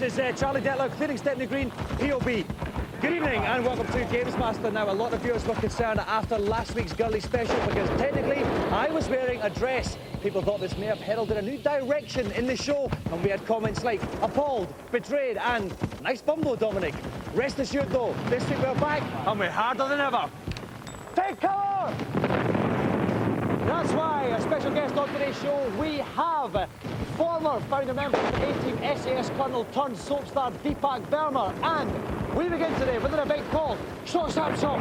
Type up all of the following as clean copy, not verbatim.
is Charlie Detlow clearing Stepney Green, POB. Good evening and welcome to GamesMaster. Now, a lot of viewers were concerned after last week's girly special because technically I was wearing a dress. People thought this may have heralded a new direction in the show, and we had comments like appalled, betrayed and nice bumbo, Dominik. Rest assured though, this week we're back and we're harder than ever. Take cover! That's why, a special guest on today's show, we have former founder member of the A-Team SAS Colonel turned soap star Deepak Verma, and we begin today with an event called Short Sharp Shot.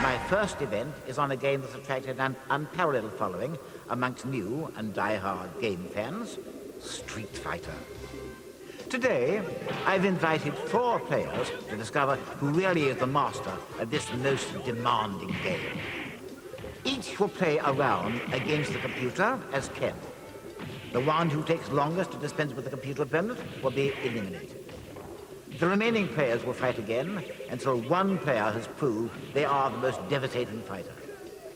My first event is on a game that's attracted an unparalleled following amongst new and die-hard game fans, Street Fighter. Today, I've invited 4 players to discover who really is the master of this most demanding game. Each will play a round against the computer as Ken. The one who takes longest to dispense with the computer opponent will be eliminated. The remaining players will fight again until one player has proved they are the most devastating fighter.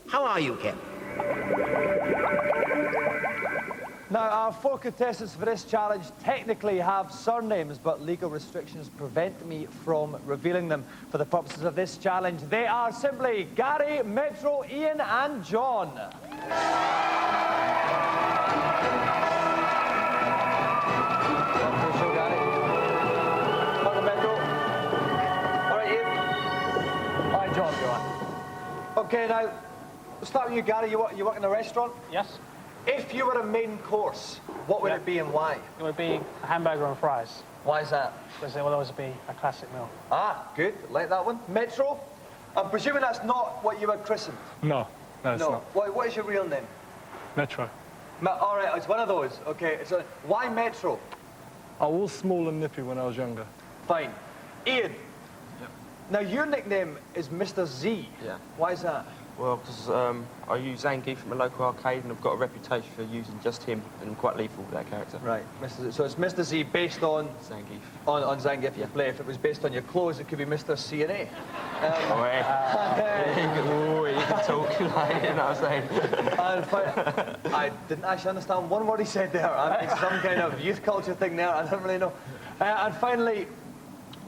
How are you, Ken? Now, our 4 contestants for this challenge technically have surnames, but legal restrictions prevent me from revealing them for the purposes of this challenge. They are simply Gary, Metro, Ian and John. Okay, now, we'll start with you, Gary. You work in a restaurant? Yes. If you were a main course, what would it be and why? It would be a hamburger and fries. Why is that? Because it will always be a classic meal. Ah, good. Like that one. Metro? I'm presuming that's not what you were christened. No, it's not. What is your real name? Metro. All right, it's one of those. Okay, so why Metro? I was small and nippy when I was younger. Fine. Ian? Yep. Now, your nickname is Mr. Z. Yeah. Why is that? Well, because I use Zangief from a local arcade and I've got a reputation for using just him and I'm quite lethal with that character. Right, Mr. Z. So it's Mr. Z based on... Zangief. On Zangief, yeah. you play. If it was based on your clothes, it could be Mr. C&A. You can talk, like, you know what I'm saying? I didn't actually understand one word he said there. It's some kind of youth culture thing there. I don't really know. And finally,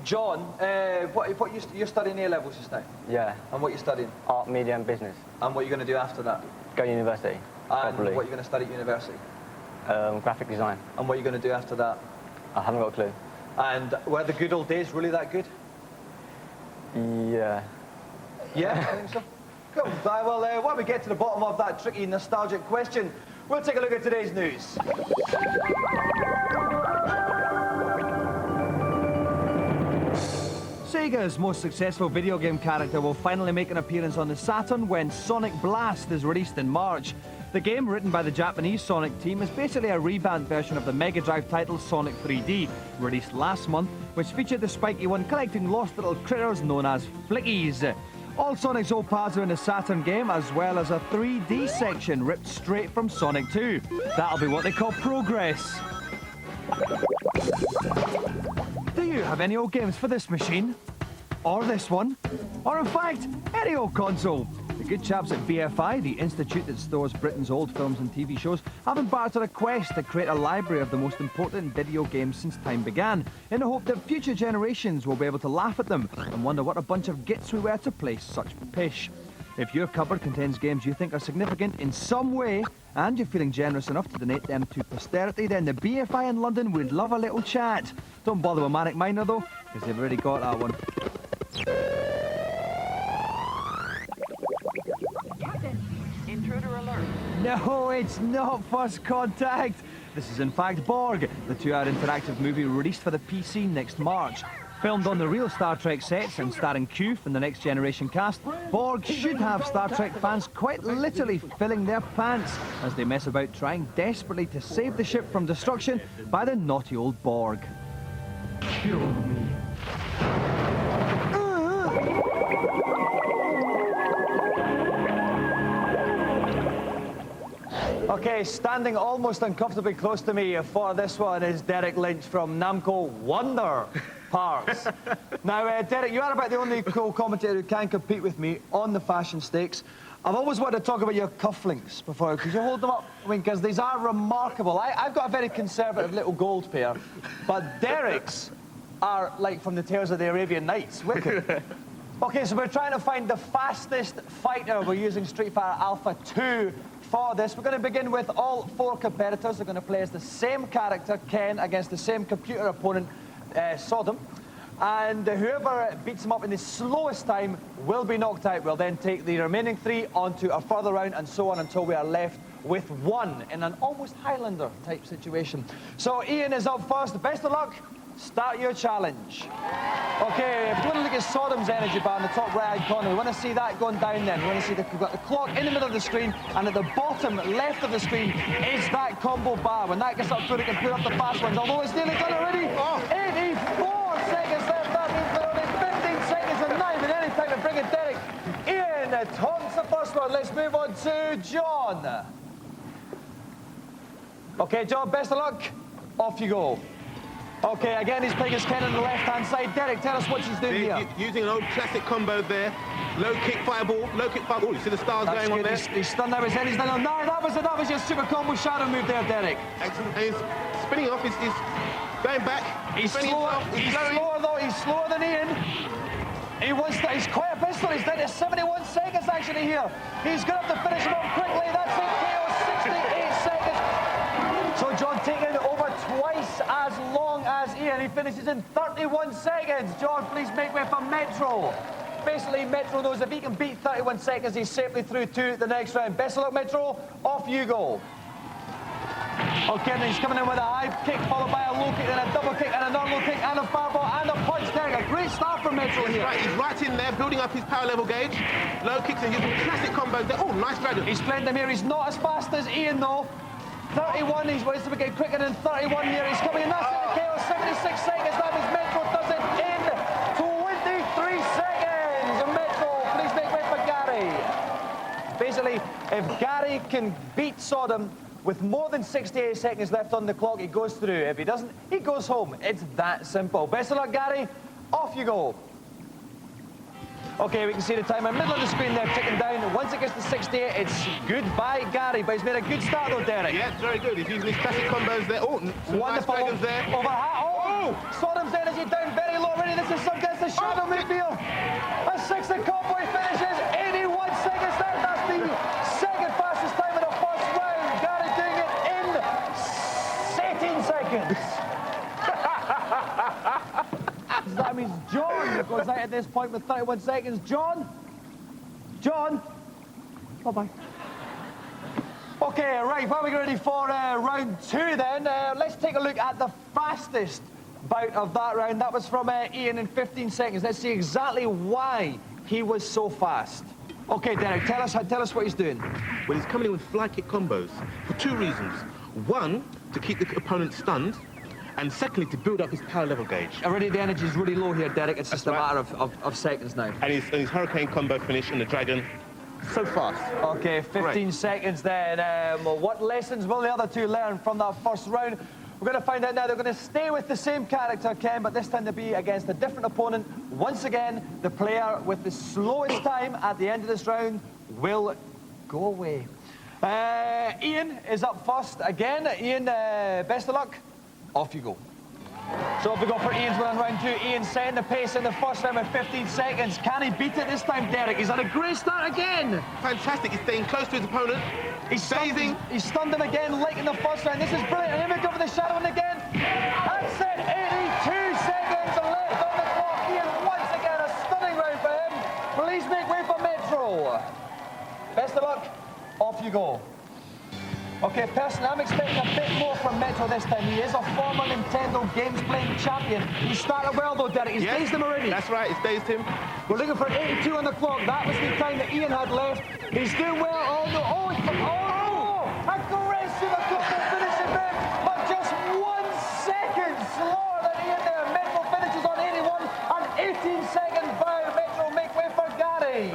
John, you're studying A-levels just now? Yeah. And what are you studying? Art, media and business. And what are you going to do after that? Go to university, And probably. what are you going to study at university? Graphic design. And what are you going to do after that? I haven't got a clue. And were the good old days really that good? Yeah. Yeah, I think so. Cool. Well, while we get to the bottom of that tricky, nostalgic question, we'll take a look at today's news. Sega's most successful video game character will finally make an appearance on the Saturn when Sonic Blast is released in March. The game, written by the Japanese Sonic team, is basically a revamped version of the Mega Drive title Sonic 3D, released last month, which featured the spiky one collecting lost little critters known as Flickies. All Sonic's old paths are in the Saturn game, as well as a 3D section ripped straight from Sonic 2. That'll be what they call progress. Do you have any old games for this machine? Or this one? Or in fact, any old console? The good chaps at BFI, the institute that stores Britain's old films and TV shows, have embarked on a quest to create a library of the most important video games since time began, in the hope that future generations will be able to laugh at them and wonder what a bunch of gits we were to play such pish. If your cupboard contains games you think are significant in some way, and you're feeling generous enough to donate them to posterity, then the BFI in London would love a little chat. Don't bother with Manic Miner though, because they've already got that one. Captain, intruder alert. No, it's not First Contact. This is in fact Borg, the 2-hour interactive movie released for the PC next March. Filmed on the real Star Trek sets and starring Q from the Next Generation cast, Borg should have Star Trek fans quite literally filling their pants as they mess about trying desperately to save the ship from destruction by the naughty old Borg. Kill me. Okay, standing almost uncomfortably close to me for this one is Derrick Lynch from Namco Wonder Parks. Now, Derrick, you are about the only cool commentator who can compete with me on the fashion stakes. I've always wanted to talk about your cufflinks before. Could you hold them up? I mean, because these are remarkable. I've got a very conservative little gold pair, but Derrick's are like from the Tales of the Arabian Nights. Wicked. Okay, so we're trying to find the fastest fighter. We're using Street Fighter Alpha 2 for this. We're going to begin with all 4 competitors. They're going to play as the same character, Ken, against the same computer opponent, Sodom. And whoever beats him up in the slowest time will be knocked out. We'll then take the remaining 3 onto a further round and so on until we are left with 1 in an almost Highlander type situation. So Ian is up first. Best of luck. Start your challenge. Okay, if you want to look at Sodom's energy bar in the top right-hand corner, we want to see that going down then. We want to see we've got the clock in the middle of the screen, and at the bottom left of the screen is that combo bar. When that gets up through, it can put up the fast ones, although it's nearly done already. 84 seconds left. That means there are only 15 seconds and not even any time to bring it Derrick. Ian taunts the first one. Let's move on to John. Okay, John, best of luck. Off you go. Okay, again, he's playing his Ken on the left-hand side. Derrick, tell us what she's doing here. Using an old classic combo there. Low kick, fireball, low kick, fireball. You see the stars going on there? He's stunned there, his head, he's done. No, that was your super combo shadow move there, Derrick. Excellent. And he's spinning off, he's going back. He's slower, he's slower than Ian. He's quite a pistol, he's down to 71 seconds actually here. He's going to have to finish him off quickly. That's it, KO, 68 seconds. So John taking over twice as long as Ian. He finishes in 31 seconds. John, please make way for Metro. Basically, Metro knows if he can beat 31 seconds, he's safely through to the next round. Best of luck, Metro. Off you go. Okay, and he's coming in with a high kick, followed by a low kick, then a double kick, and a normal kick, and a fireball, and a punch. There, a great start from Metro here. Right, he's right in there, building up his power level gauge. Low kicks and using classic combos there. Oh, nice dragon. He's playing them here. He's not as fast as Ian, though. 31, he's wanting to get quicker than 31 here. He's coming in, that's it, KO, 76 seconds. That means Metro does it in 23 seconds. Metro, please make way for Gary. Basically, if Gary can beat Sodom with more than 68 seconds left on the clock, he goes through. If he doesn't, he goes home. It's that simple. Best of luck, Gary. Off you go. Okay, we can see the timer middle of the screen there ticking down. Once it gets to 68, it's goodbye, Gary. But he's made a good start, though, Derrick. Yeah, it's very good. He's using his classic combos there. Oh, some wonderful. nice dragons there. Sodom's energy down very low already. This is some gets the shadow move here. A 6th combo, he finishes 81 seconds there. That's the second fastest time in the first round. Gary doing it in 18 seconds. That means John goes out at this point with 31 seconds. John? Bye-bye. Okay, right, while we get ready for round 2 then, let's take a look at the fastest bout of that round. That was from Ian in 15 seconds. Let's see exactly why he was so fast. Okay, Derrick, tell us what he's doing. Well, he's coming in with fly kick combos for 2 reasons. One, to keep the opponent stunned, and secondly, to build up his power level gauge. Already the energy is really low here, Derrick. It's just a matter of seconds now. And his hurricane combo finish and the dragon, so fast. Okay, 15 seconds then. What lessons will the other 2 learn from that first round? We're going to find out now. They're going to stay with the same character, Ken, but this time to be against a different opponent. Once again, the player with the slowest time at the end of this round will go away. Ian is up first again. Ian, best of luck. Off you go. So if we go for Ian's win on round 2, Ian setting the pace in the first round with 15 seconds. Can he beat it this time, Derrick? He's had a great start again. Fantastic. He's staying close to his opponent. He's stunned him again, like in the first round. This is brilliant. And here we go for the shadow one again. That's it. 82 seconds left on the clock. Ian, once again, a stunning round for him. Please make way for Metro. Best of luck. Off you go. Okay, personally, I'm expecting a bit more from Metro this time. He is a former Nintendo Games playing champion. He started well, though, Derrick. He's dazed him already. That's right, it's dazed him. We're looking for 82 on the clock. That was the time that Ian had left. He's doing well. Aggressive finishing there, but just 1 second slower than Ian there. Metro finishes on 81 and 18-second bow. Metro make way for Gary.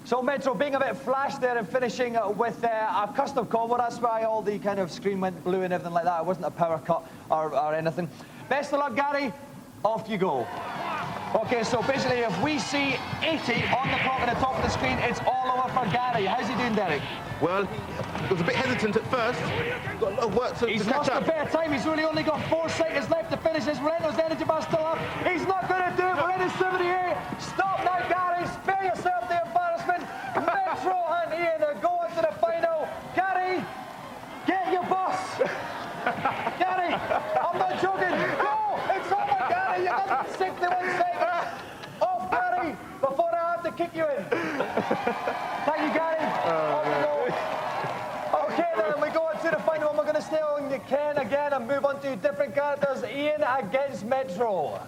So Metro being a bit flash there and finishing with a custom combo. That's why all the kind of screen went blue and everything like that. It wasn't a power cut or anything. Best of luck, Gary. Off you go. Okay, so basically if we see 80 on the clock at the top of the screen, it's all over for Gary. How's he doing, Derek? Well, he was a bit hesitant at first. Got a lot of work to He's catch lost up. a bit of time. He's really only got 4 seconds left to finish this. Reynolds' energy bar still up. He's not going to do it. We're in his 78. Stop now, Gary. Spare yourself the embarrassment. Metro and Ian are going to the final. Gary, get your bus. Gary, I'm not joking. Go! It's over, Gary. You got 61 seconds. Off, Gary, before I have to kick you in. Thank you, Gary. Off you go. Okay, then we go on to the final one. We're going to stay on Ken again and move on to different characters. Ian against Metro.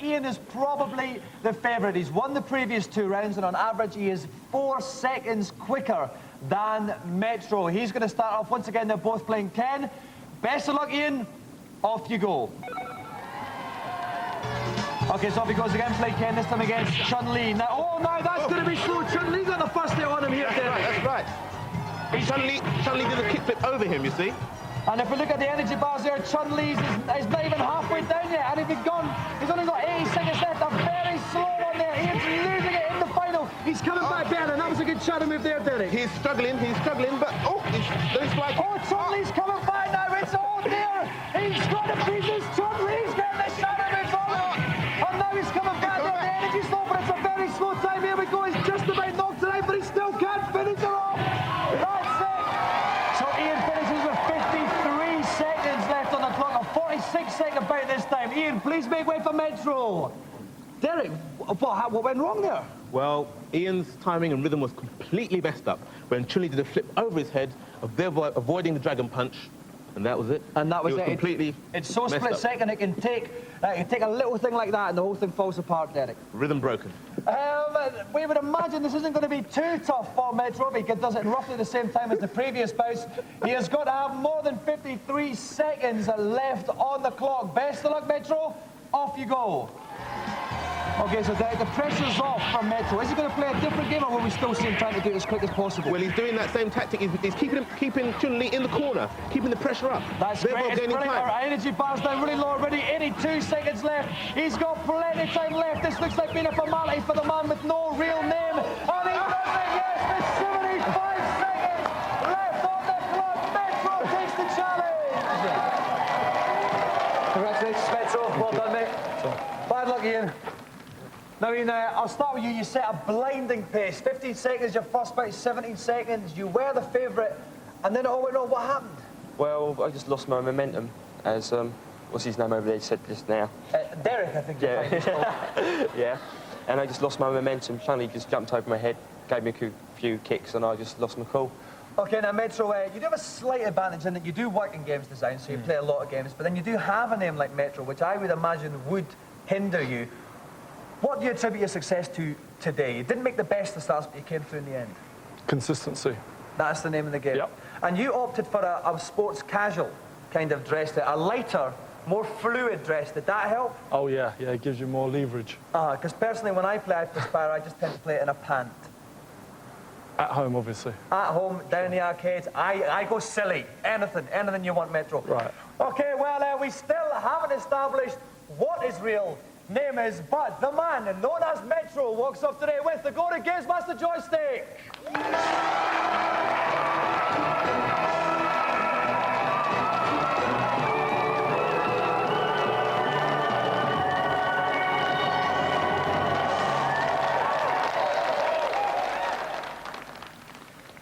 Ian is probably the favourite. He's won the previous 2 rounds, and on average, he is 4 seconds quicker than Metro. He's going to start off once again. They're both playing Ken. Best of luck, Ian. Off you go. Okay, so off he goes again. Play Ken this time against Chun-Li. Now, oh, now that's going to be slow. Chun-Li got the first hit on him here. That's right. Chun-Li did a kickflip over him, you see. And if we look at the energy bars there, Chun-Li's is not even halfway down yet. And if he's gone, he's only got 80 seconds left. A very slow one there. Ian's losing it in the final. He's coming back better, and that was a good shadow move there, Derek. He's struggling, but oh, he's like. Oh, Chun-Li's coming back now. It's all there. He's got to beat this. Chun-Li's getting the shadow moves on him. And now he's coming back there. The energy's slow, but it's a very slow time. Here we go. He's just about knocked it out, but he still can't finish it off. That's it. So Ian finishes with 53 seconds left on the clock. A 46-second bout this time. Ian, please make way for Metro. Derek, what went wrong there? Well, Ian's timing and rhythm was completely messed up when Chun-Li did a flip over his head, avoiding the dragon punch, and that was it. And that was it. Completely it's so split up. second, it can take a little thing like that and the whole thing falls apart, Derek. Rhythm broken. We would imagine this isn't going to be too tough for Metro because he does it in roughly the same time as the previous bouts. He has got to have more than 53 seconds left on the clock. Best of luck, Metro. Off you go. Okay, so the pressure's off from Metro. Is he going to play a different game, or will we still see him trying to do it as quick as possible? Well, he's doing that same tactic. He's keeping Chun-Li in the corner, keeping the pressure up. That's great. It's brilliant. Our energy bar's down really low already. 82 seconds left. He's got plenty of time left. This looks like being a formality for the man with no real name. And he does it, yes, with 75 seconds left on the clock. Metro takes the challenge. Congratulations, Metro. Well done, mate. Bad luck, Ian. Now, Ian, I'll start with you. You set a blinding pace. 15 seconds, your first bout, 17 seconds. You were the favourite, and then it all went wrong. What happened? Well, I just lost my momentum, as, what's his name over there said just now? Derek, I think. Yeah. Yeah. And I just lost my momentum. Chun-Li just jumped over my head, gave me a few kicks, and I just lost my cool. Okay, now, Metro, you do have a slight advantage in that you do work in games design, so you play a lot of games, but then you do have a name like Metro, which I would imagine would hinder you. What do you attribute your success to today? You didn't make the best of starts, but you came through in the end. Consistency. That's the name of the game. Yep. And you opted for a sports casual kind of dress, a lighter, more fluid dress. Did that help? Oh, yeah, it gives you more leverage. Because personally, when I play Out for Spire, I just tend to play it in a pant. At home, obviously. At home, down in the arcades, I go silly. Anything you want, Metro. Right. Okay, well, we still haven't established what his real name is, but the man known as Metro walks off today with the Golden GamesMaster Joystick.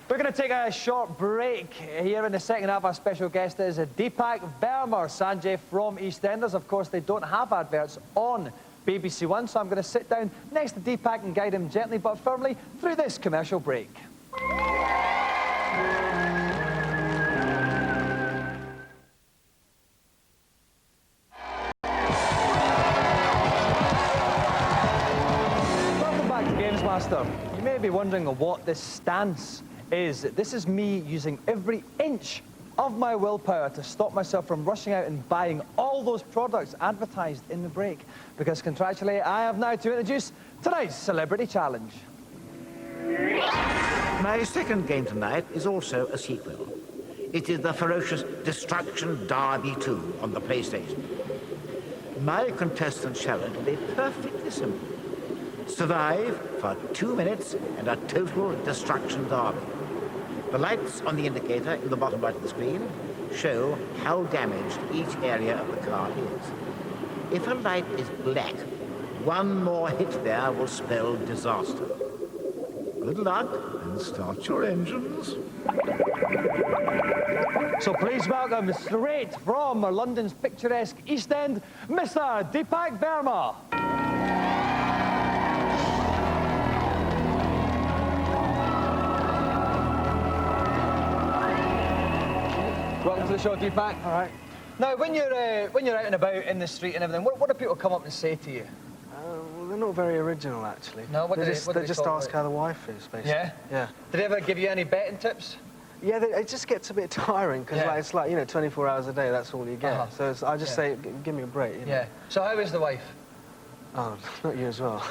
We're going to take a short break. Here in the second half, our special guest is Deepak Verma, Sanjay from EastEnders. Of course, they don't have adverts on BBC One, so I'm going to sit down next to Deepak and guide him gently but firmly through this commercial break. Welcome back to GamesMaster. You may be wondering what this stance is. This is me using every inch of my willpower to stop myself from rushing out and buying all those products advertised in the break. Because contractually, I have now to introduce tonight's Celebrity Challenge. My second game tonight is also a sequel. It is the ferocious Destruction Derby 2 on the PlayStation. My contestant challenge will be perfectly simple. Survive for 2 minutes and a total destruction derby. The lights on the indicator in the bottom right of the screen show how damaged each area of the car is. If a light is black, one more hit there will spell disaster. Good luck and start your engines. So please welcome straight from London's picturesque East End, Mr. Deepak Verma. Welcome to the show, Deepak. All right. Now, when you're out and about in the street and everything, what do people come up and say to you? Well, they're not very original, actually. No, what do they they just talk ask about? how the wife is, basically. Yeah? Yeah. Did they ever give you any betting tips? Yeah, it just gets a bit tiring because Yeah. it's like, you know, 24 hours a day, that's all you get. So I just say, give me a break. You know? Yeah. So how is the wife? Oh, not you as well.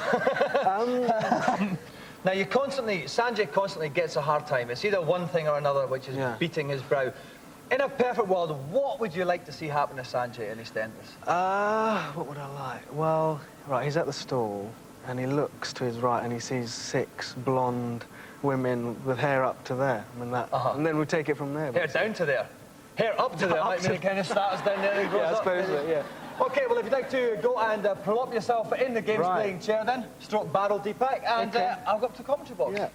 Now, Sanjay constantly gets a hard time. It's either one thing or another which is beating his brow. In a perfect world, what would you like to see happen to Sanjay in EastEnders? What would I like? Well, right, he's at the stall and he looks to his right and he sees 6 blonde women with hair up to there. I mean, and then we'll take it from there. Hair down to there. Hair up to there. Might mean it kind of starts down there and goes I up. suppose so, yeah. OK, well, if you'd like to go and prop up yourself in the games playing chair then, stroke barrel Deepak, and I'll go up to the commentary box. Yeah.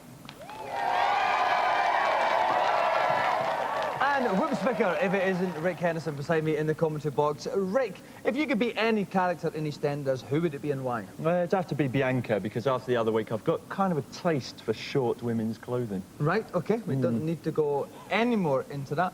And whoops vicar, if it isn't Rik Henderson beside me in the commentary box. Rik, if you could be any character in EastEnders, who would it be and why? Well, it'd have to be Bianca, because after the other week, I've got kind of a taste for short women's clothing. Right, OK, we don't need to go any more into that.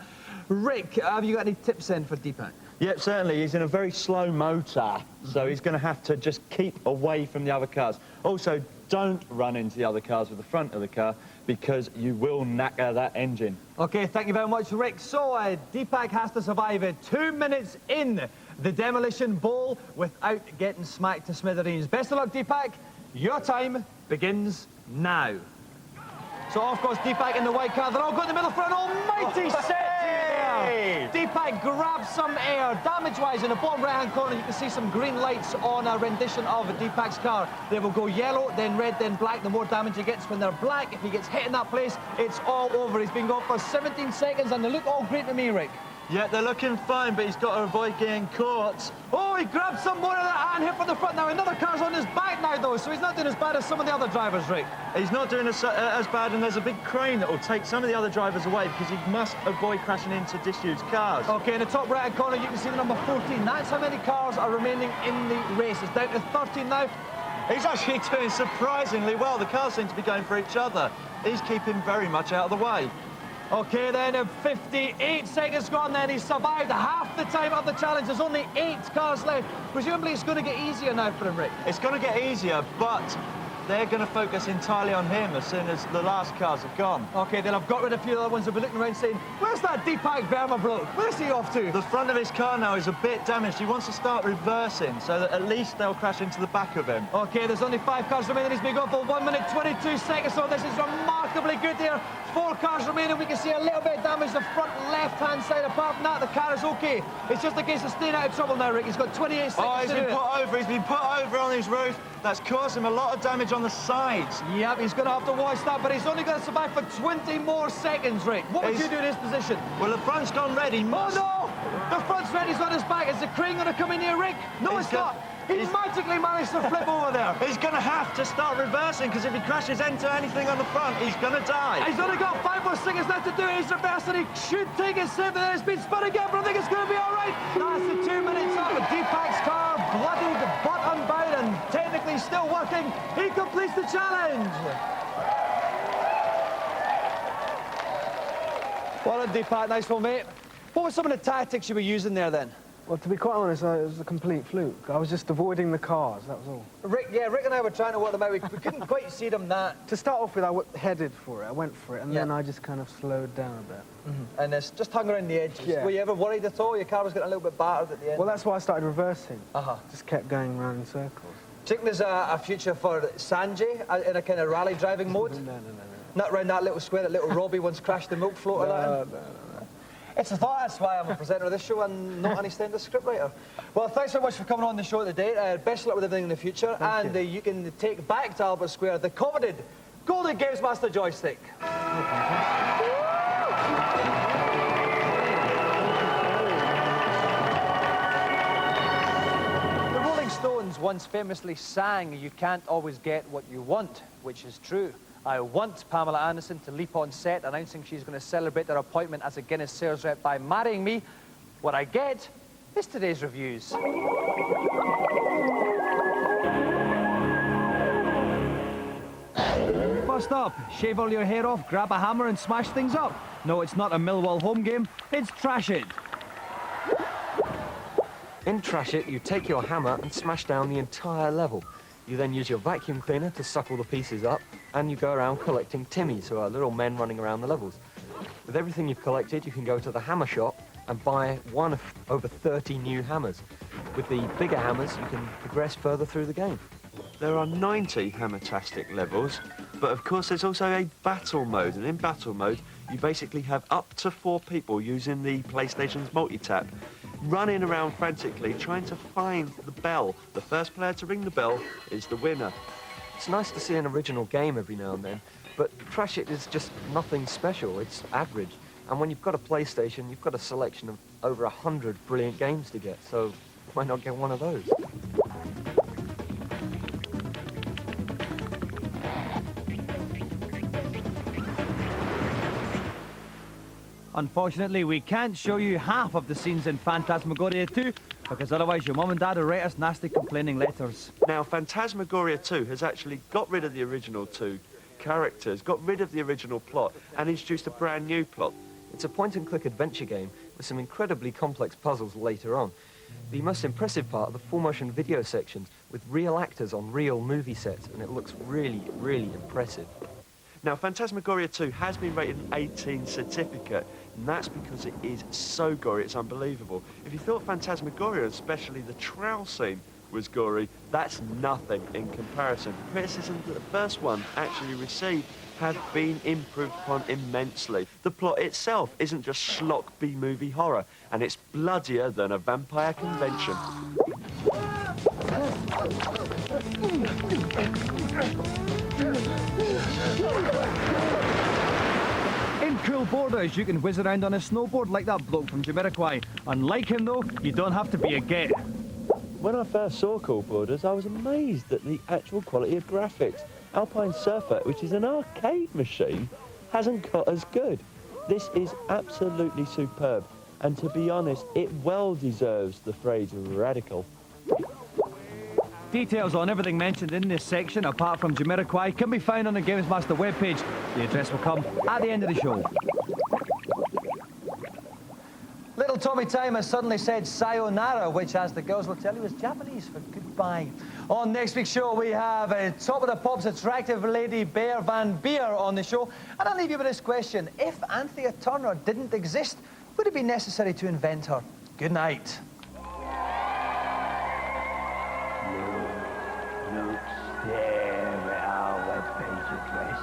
Rik, have you got any tips then for Deepak? Yeah, certainly. He's in a very slow motor, so he's going to have to just keep away from the other cars. Also, don't run into the other cars with the front of the car, because you will knacker that engine. OK, thank you very much, Rik. So, Deepak has to survive 2 minutes in the Demolition Bowl without getting smacked to smithereens. Best of luck, Deepak. Your time begins now. So, of course, Deepak in the white car. They're all going in the middle for an almighty set there. Deepak grabs some air. Damage-wise, in the bottom right-hand corner, you can see some green lights on a rendition of Deepak's car. They will go yellow, then red, then black. The more damage he gets when they're black, if he gets hit in that place, it's all over. He's been going for 17 seconds, and they look all great to me, Rik. Yeah, they're looking fine, but he's got to avoid getting caught. Oh, he grabbed some more of that and hit from the front. Now, another car's on his back now, though, so he's not doing as bad as some of the other drivers, Rik. He's not doing as bad, and there's a big crane that will take some of the other drivers away, because he must avoid crashing into disused cars. OK, in the top right-hand corner, you can see the number 14. That's how many cars are remaining in the race. It's down to 13 now. He's actually doing surprisingly well. The cars seem to be going for each other. He's keeping very much out of the way. OK, then 58 seconds gone then. He's survived half the time of the challenge. There's only 8 cars left. Presumably it's going to get easier now for him, Rik. It's going to get easier, but they're going to focus entirely on him as soon as the last cars have gone. OK, they'll have got rid of a few other ones. They'll be looking around saying, where's that Deepak Verma bloke? Where's he off to? The front of his car now is a bit damaged. He wants to start reversing so that at least they'll crash into the back of him. OK, there's only 5 cars remaining. He's been going for 1 minute 22 seconds, so this is remarkably good here. 4 cars remaining. We can see a little bit of damage the front left-hand side. Apart from that, the car is OK. It's just a case of staying out of trouble now, Rik. He's got 28 seconds Oh, he's to do been it. put over. He's been put over on his roof. That's caused him a lot of damage on the sides. Yep, he's going to have to watch that, but he's only going to survive for 20 more seconds, Rik. What would you do in his position? Well, the front's gone red. He must... Oh, no! The front's red. He's on his back. Is the crane going to come in here, Rik? No, it's not. He magically managed to flip over there. He's going to have to start reversing, because if he crashes into anything on the front, he's going to die. He's only got 5 more seconds left to do it. He's reversing. He should take it safe, and then it's been spun again, but I think it's going to be all right. That's the 2 minutes up. Deepak's car bloodied, but unbound, and technically still working. He completes the challenge. Well done, Deepak. Nice one, mate. What were some of the tactics you were using there, then? Well, to be quite honest, it was a complete fluke. I was just avoiding the cars, that was all. Rik and I were trying to work them out. We couldn't quite see them that. To start off with, headed for it. I went for it, and then I just kind of slowed down a bit. And it's just hung around the edges. Yeah. Were you ever worried at all? Your car was getting a little bit battered at the end? Well, that's why I started reversing. Uh-huh. Just kept going round in circles. Do you think there's a future for Sanjay in a kind of rally driving mode? No. Not around that little square that little Robbie once crashed the milk float No. It's a thought, that's why I'm a presenter of this show and not an extended scriptwriter. Well, thanks so much for coming on the show today. Best of luck with everything in the future. Thank you. You can take back to Albert Square the coveted Golden GamesMaster Joystick. The Rolling Stones once famously sang, "You can't always get what you want," which is true. I want Pamela Anderson to leap on set announcing she's going to celebrate her appointment as a Guinness sales rep by marrying me. What I get is today's reviews. First up, shave all your hair off, grab a hammer and smash things up. No, it's not a Millwall home game, it's Trash It. In Trash It, you take your hammer and smash down the entire level. You then use your vacuum cleaner to suck all the pieces up, and you go around collecting Timmies, who are little men running around the levels. With everything you've collected, you can go to the hammer shop and buy one of over 30 new hammers. With the bigger hammers, you can progress further through the game. There are 90 Hammertastic levels, but of course there's also a battle mode, and in battle mode you basically have up to 4 people using the PlayStation's multi-tap, running around frantically trying to find the bell. The first player to ring the bell is the winner. It's nice to see an original game every now and then, but Trash It is just nothing special. It's average. And when you've got a PlayStation, you've got a selection of over 100 brilliant games to get, so why not get one of those? Unfortunately, we can't show you half of the scenes in Phantasmagoria 2, because otherwise your mum and dad will write us nasty complaining letters. Now, Phantasmagoria 2 has actually got rid of the original 2 characters, got rid of the original plot, and introduced a brand new plot. It's a point-and-click adventure game with some incredibly complex puzzles later on. The most impressive part are the full-motion video sections with real actors on real movie sets, and it looks really, really impressive. Now, Phantasmagoria 2 has been rated an 18 certificate, and that's because it is so gory, it's unbelievable. If you thought Phantasmagoria, especially the trowel scene, was gory, that's nothing in comparison. Criticism that the first one actually received have been improved upon immensely. The plot itself isn't just schlock B-movie horror, and it's bloodier than a vampire convention. In Cool Borders, you can whiz around on a snowboard like that bloke from Jamiroquai. Unlike him, though, you don't have to be a gay. When I first saw Cool Borders, I was amazed at the actual quality of graphics. Alpine Surfer, which is an arcade machine, hasn't got as good. This is absolutely superb, and to be honest, it well deserves the phrase radical. Details on everything mentioned in this section, apart from Jamiroquai, can be found on the GamesMaster webpage. The address will come at the end of the show. Little Tommy Time has suddenly said sayonara, which, as the girls will tell you, is Japanese for goodbye. On next week's show, we have Top of the Pop's attractive lady Bear Van Beer on the show. And I'll leave you with this question. If Anthea Turner didn't exist, would it be necessary to invent her? Good night. Look, stare at our webpage address.